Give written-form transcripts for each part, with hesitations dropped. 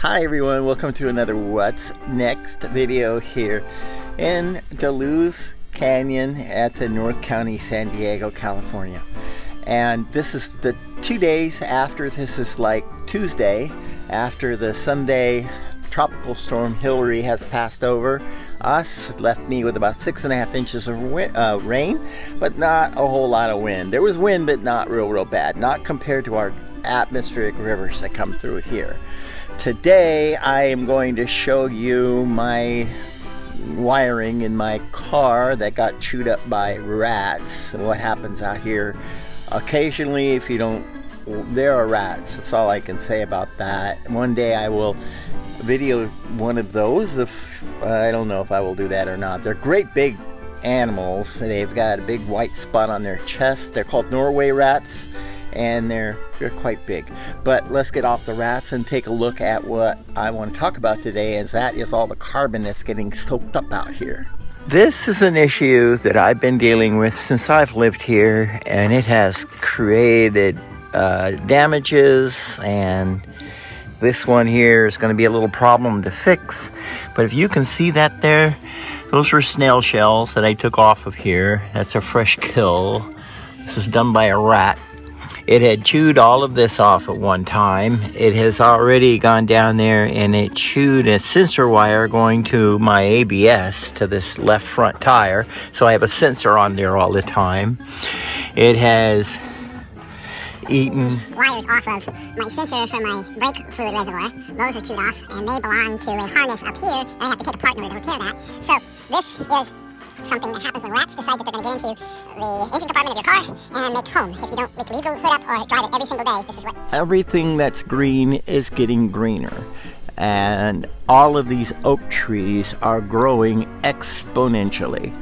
Hi everyone, welcome to another What's Next video here in Deluxe Canyon. That's in North County, San Diego, California. And this is the 2 days after, this is like Tuesday, after the Sunday tropical storm Hillary has passed over us, left me with about 6.5 inches of rain, but not a whole lot of wind. There was wind, but not real bad, not compared to our atmospheric rivers that come through here. Today I am going to show you my wiring in my car that got chewed up by rats and what happens out here. Occasionally, if you don't, there are rats. That's all I can say about that. One day I will video one of those. If I don't know if I will do that or not. They're great big animals. They've got a big white spot on their chest. They're called Norway rats, and they're quite big. But let's get off the rats and take a look at what I want to talk about today, as that is all the carbon that's getting soaked up out here. This is an issue that I've been dealing with since I've lived here, and it has created damages, and this one here is going to be a little problem to fix. But if you can see that there, those were snail shells that I took off of here. That's a fresh kill. This was done by a rat. It had chewed all of this off at one time. It has already gone down there and it chewed a sensor wire going to my ABS, to this left front tire. So I have a sensor on there all the time. It has eaten wires off of my sensor from my brake fluid reservoir. Those are chewed off, and they belong to a harness up here, and I have to take apart in order to repair that. So this is something that happens when rats decide that they're going to get into the engine compartment of your car and make home. If you don't leave the hood up or drive it every single day, this is what... Everything that's green is getting greener. And all of these oak trees are growing exponentially.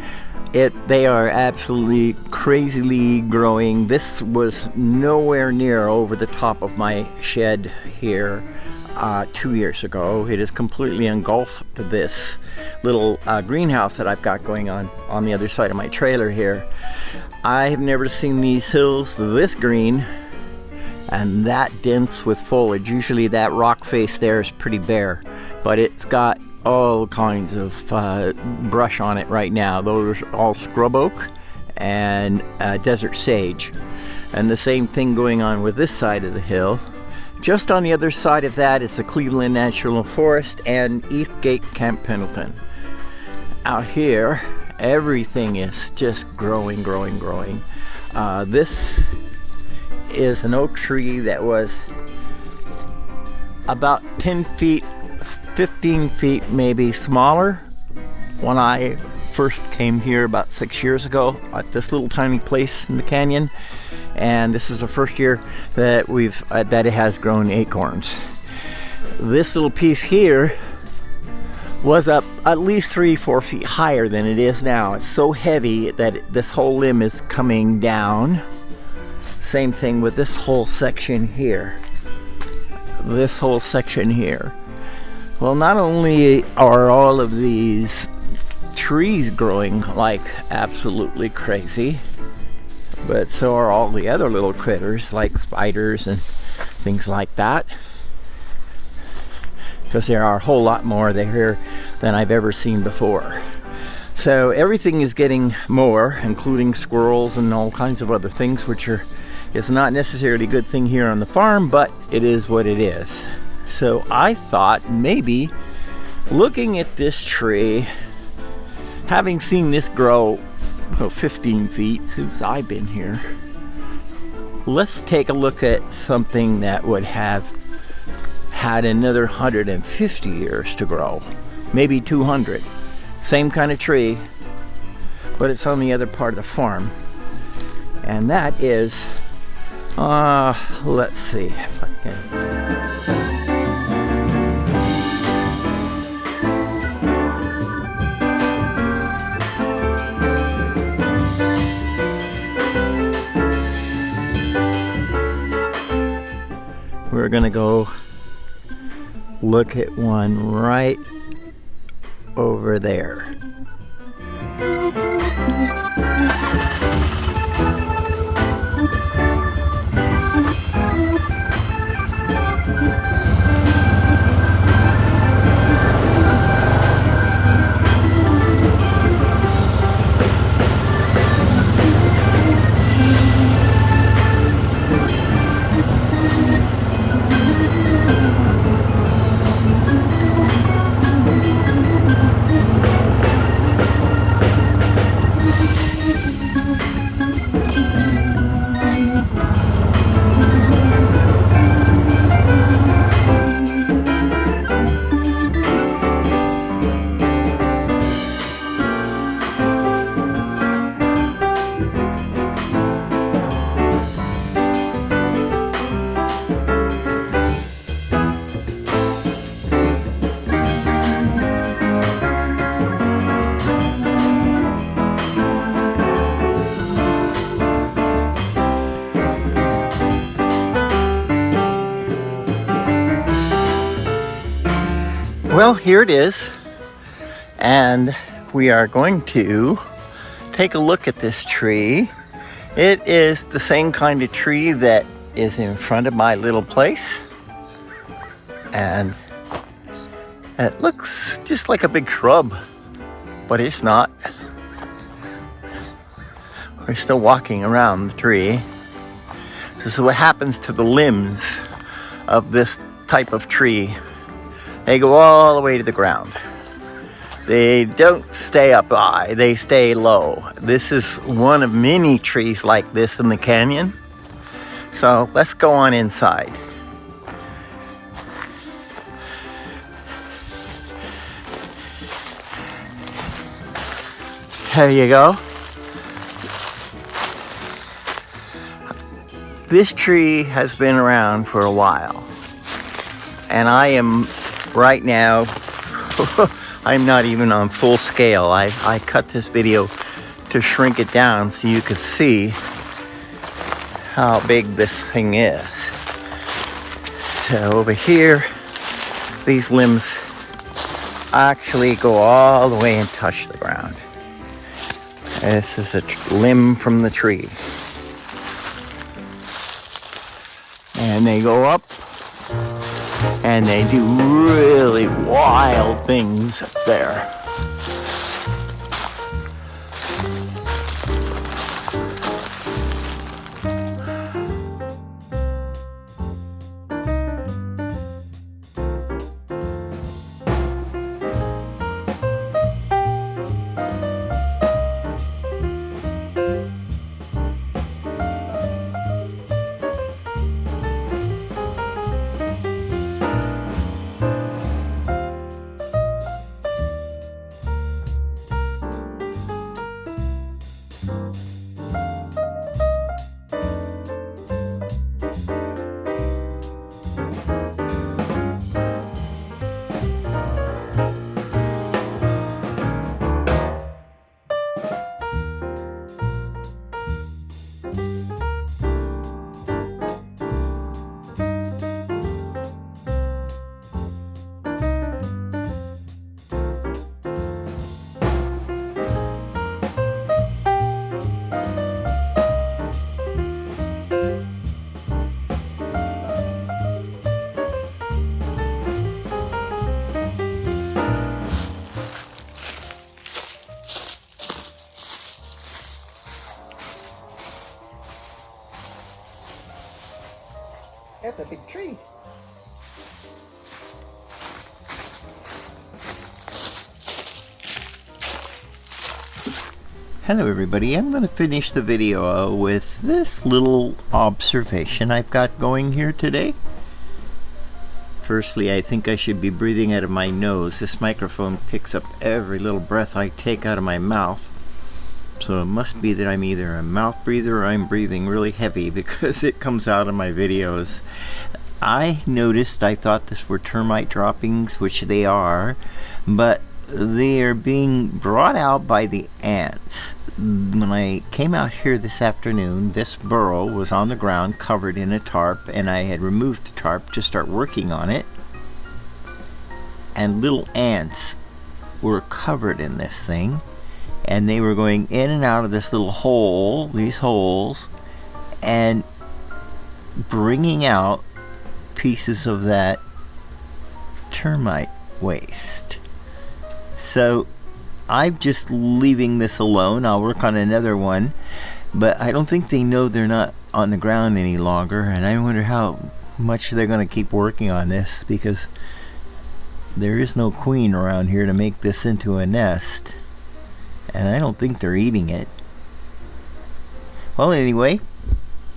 They are absolutely crazily growing. This was nowhere near over the top of my shed here 2 years ago. It is completely engulfed this little greenhouse that I've got going on the other side of my trailer here. I have never seen these hills this green and that dense with foliage. Usually that rock face there is pretty bare, but it's got all kinds of brush on it right now. Those are all scrub oak and desert sage. And the same thing going on with this side of the hill. Just on the other side of that is the Cleveland National Forest and Eastgate Camp Pendleton. Out here, everything is just growing. This is an oak tree that was about 10 feet, 15 feet maybe smaller when I first came here about 6 years ago at this little tiny place in the canyon. And this is the first year that that it has grown acorns. This little piece here was up at least 3-4 feet higher than it is now. It's so heavy that this whole limb is coming down. Same thing with this whole section here. This whole section here. Well, not only are all of these trees growing like absolutely crazy, but so are all the other little critters like spiders and things like that, because there are a whole lot more there than I've ever seen before. So everything is getting more, including squirrels and all kinds of other things, which is not necessarily a good thing here on the farm, but it is what it is. So I thought maybe looking at this tree, having seen this grow 15 feet since I've been here, let's take a look at something that would have had another 150 years to grow, maybe 200. Same kind of tree, but it's on the other part of the farm. And that is, let's see if I can... We're gonna go look at one right over there. Well, here it is, and we are going to take a look at this tree. It is the same kind of tree that is in front of my little place, and it looks just like a big shrub, but it's not. We're still walking around the tree. This is what happens to the limbs of this type of tree. They go all the way to the ground. They don't stay up high, they stay low. This is one of many trees like this in the canyon. So let's go on inside. There you go. This tree has been around for a while, and I am right now, I'm not even on full scale. I cut this video to shrink it down so you could see how big this thing is. So over here, these limbs actually go all the way and touch the ground. This is a limb from the tree. And they go up and they do really wild things up there. That's a big tree. Hello everybody, I'm going to finish the video with this little observation I've got going here today. Firstly, I think I should be breathing out of my nose. This microphone picks up every little breath I take out of my mouth. So it must be that I'm either a mouth breather or I'm breathing really heavy because it comes out of my videos. I noticed, I thought this were termite droppings, which they are, but they are being brought out by the ants. When I came out here this afternoon, this burrow was on the ground covered in a tarp, and I had removed the tarp to start working on it. And little ants were covered in this thing. And they were going in and out of this little hole, these holes, and bringing out pieces of that termite waste. So I'm just leaving this alone. I'll work on another one, but I don't think they know they're not on the ground any longer, and I wonder how much they're going to keep working on this, because there is no queen around here to make this into a nest. And I don't think they're eating it. Well, anyway,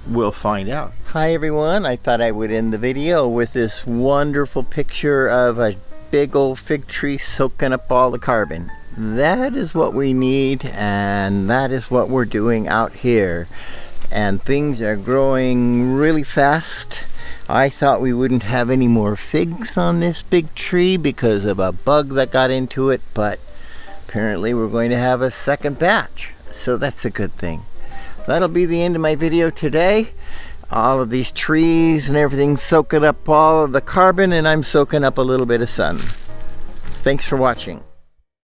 we'll find out. Hi everyone, I thought I would end the video with this wonderful picture of a big old fig tree soaking up all the carbon. That is what we need, and that is what we're doing out here. And things are growing really fast. I thought we wouldn't have any more figs on this big tree because of a bug that got into it, but apparently we're going to have a second batch, so that's a good thing. That'll be the end of my video today. All of these trees and everything soaking up all of the carbon, and I'm soaking up a little bit of sun. Thanks for watching.